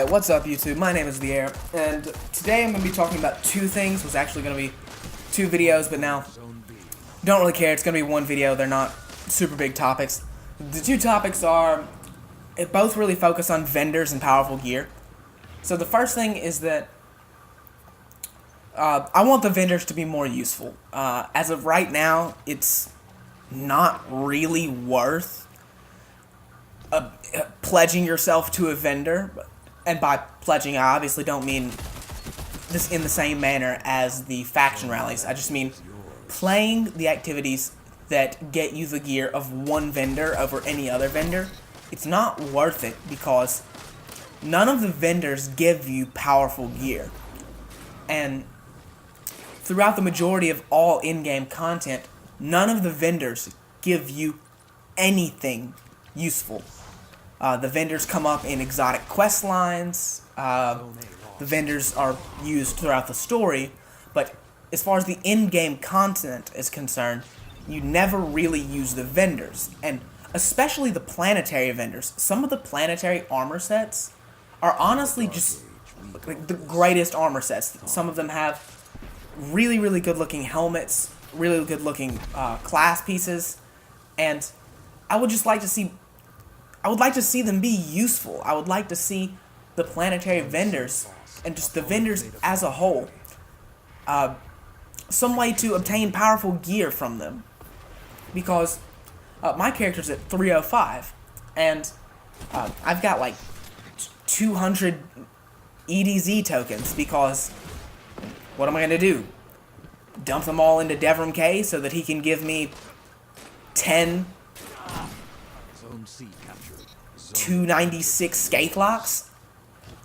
Alright, what's up YouTube? My name is The Air, and today I'm going to be talking about two things. It was actually going to be two videos, but now, don't really care, it's going to be one video. They're not super big topics. The two topics are, both really focus on vendors and powerful gear. So the first thing is that I want the vendors to be more useful. As of right now, it's not really worth pledging yourself to a vendor. And by pledging, I obviously don't mean this in the same manner as the faction rallies. I just mean playing the activities that get you the gear of one vendor over any other vendor. It's not worth it because none of the vendors give you powerful gear. And throughout the majority of all in-game content, none of the vendors give you anything useful. The vendors come up in exotic quest lines. The vendors are used throughout the story, but as far as the in-game content is concerned, you never really use the vendors, and especially the planetary vendors. Some of the planetary armor sets are honestly just like the greatest armor sets. Some of them have really, really good-looking helmets, really good-looking class pieces, and I would like to see them be useful. I would like to see the planetary vendors, and just the vendors as a whole, some way to obtain powerful gear from them. Because my character's at 305, and I've got like 200 EDZ tokens, because what am I going to do? Dump them all into Devram K so that he can give me 10 296 Scathe Locks?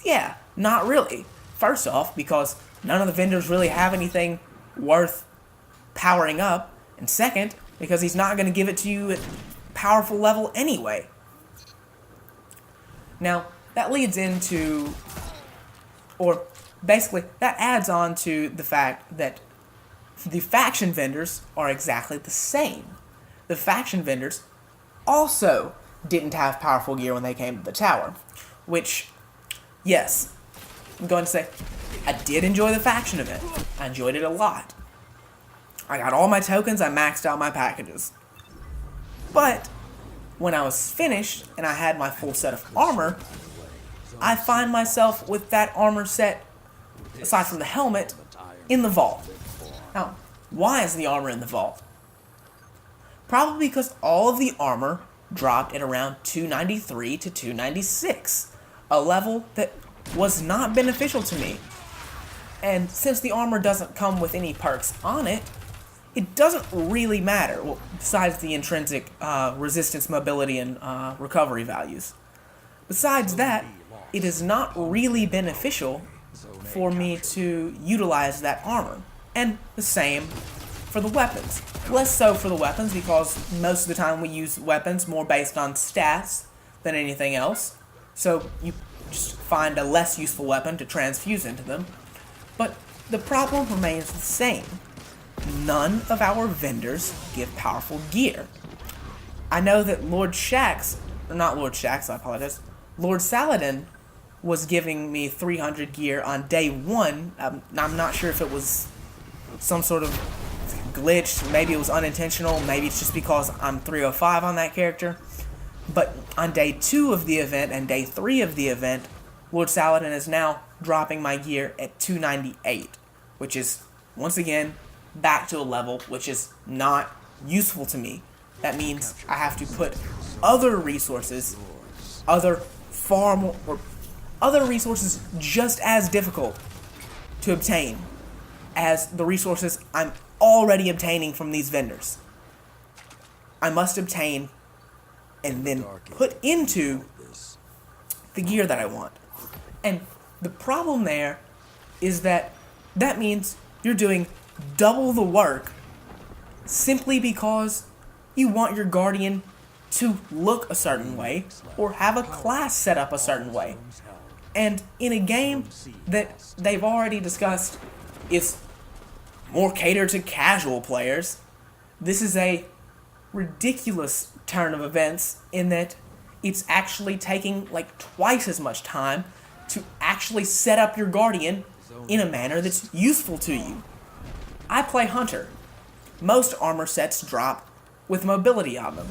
Yeah, not really. First off, because none of the vendors really have anything worth powering up, and second, because he's not going to give it to you at powerful level anyway. Now, that leads into, or basically, that adds on to the fact that the faction vendors are exactly the same. The faction vendors also didn't have powerful gear when they came to the tower, which, yes, I'm going to say, I did enjoy the faction event. I enjoyed it a lot. I got all my tokens, I maxed out my packages. But when I was finished and I had my full set of armor, I find myself with that armor set, aside from the helmet, in the vault. Now, why is the armor in the vault? Probably because all of the armor dropped at around 293 to 296, a level that was not beneficial to me. And since the armor doesn't come with any perks on it, it doesn't really matter, well, besides the intrinsic resistance, mobility, and recovery values. Besides that, it is not really beneficial for me to utilize that armor. And the same for the weapons. Less so for the weapons, because most of the time we use weapons more based on stats than anything else. So you just find a less useful weapon to transfuse into them. But the problem remains the same. None of our vendors give powerful gear. I know that Lord Saladin was giving me 300 gear on day one. I'm not sure if it was some sort of glitch, maybe it was unintentional, maybe it's just because I'm 305 on that character. But on day 2 of the event and day 3 of the event, Lord Saladin is now dropping my gear at 298, which is, once again, back to a level which is not useful to me. That means I have to put other resources, other resources just as difficult to obtain as the resources I'm already obtaining from these vendors. I must obtain and then put into the gear that I want. And the problem there is that means you're doing double the work simply because you want your Guardian to look a certain way or have a class set up a certain way. And in a game that they've already discussed is more catered to casual players, this is a ridiculous turn of events in that it's actually taking like twice as much time to actually set up your Guardian in a manner that's useful to you. I play Hunter. Most armor sets drop with mobility on them.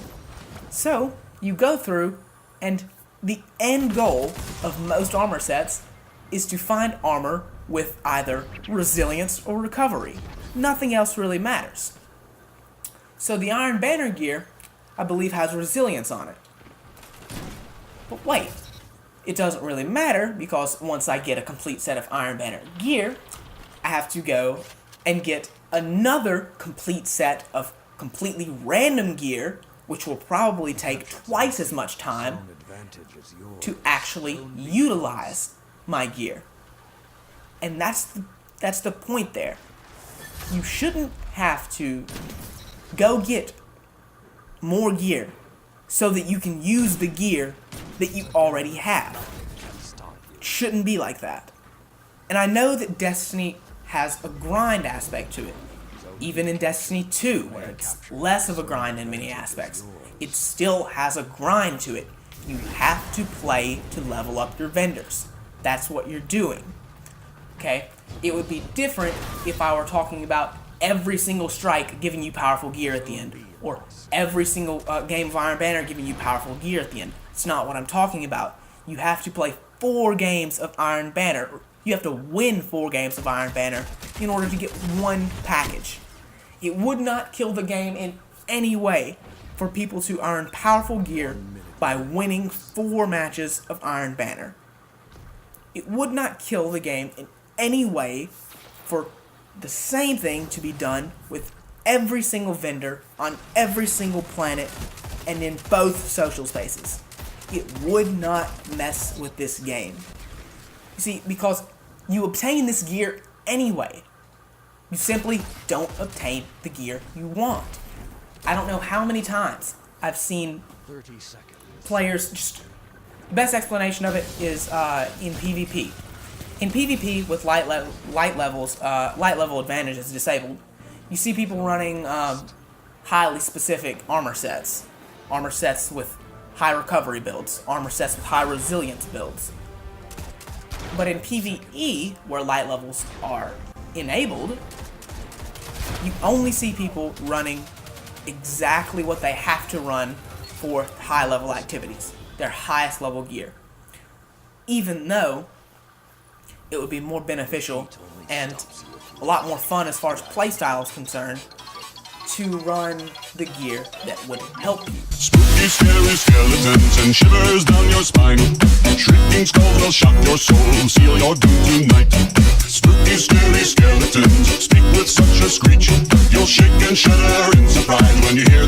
So, you go through, and the end goal of most armor sets is to find armor with either resilience or recovery. Nothing else really matters. So the Iron Banner gear, I believe, has resilience on it. But wait, it doesn't really matter, because once I get a complete set of Iron Banner gear, I have to go and get another complete set of completely random gear, which will probably take twice as much time to actually utilize my gear. And that's the point there. You shouldn't have to go get more gear so that you can use the gear that you already have. It shouldn't be like that. And I know that Destiny has a grind aspect to it. Even in Destiny 2, where it's less of a grind in many aspects, it still has a grind to it. You have to play to level up your vendors. That's what you're doing. Okay? It would be different if I were talking about every single strike giving you powerful gear at the end, or every single game of Iron Banner giving you powerful gear at the end. It's not what I'm talking about. You have to play 4 games of Iron Banner. You have to win 4 games of Iron Banner in order to get one package. It would not kill the game in any way for people to earn powerful gear by winning 4 matches of Iron Banner. It would not kill the game in any way for the same thing to be done with every single vendor on every single planet and in both social spaces. It would not mess with this game. You see, because you obtain this gear anyway. You simply don't obtain the gear you want. I don't know how many times I've seen players just... The best explanation of it is in PvP. In PvP, with light level advantages disabled, you see people running highly specific armor sets with high recovery builds, armor sets with high resilience builds. But in PvE, where light levels are enabled, you only see people running exactly what they have to run for high level activities, their highest level gear. Even though it would be more beneficial and a lot more fun as far as playstyle is concerned to run the gear that would help you. Spooky, scary skeletons and shivers down your spine. Shrieking skulls will shock your soul, seal your doom tonight. Spooky, scary skeletons speak with such a screech. You'll shake and shudder in surprise when you hear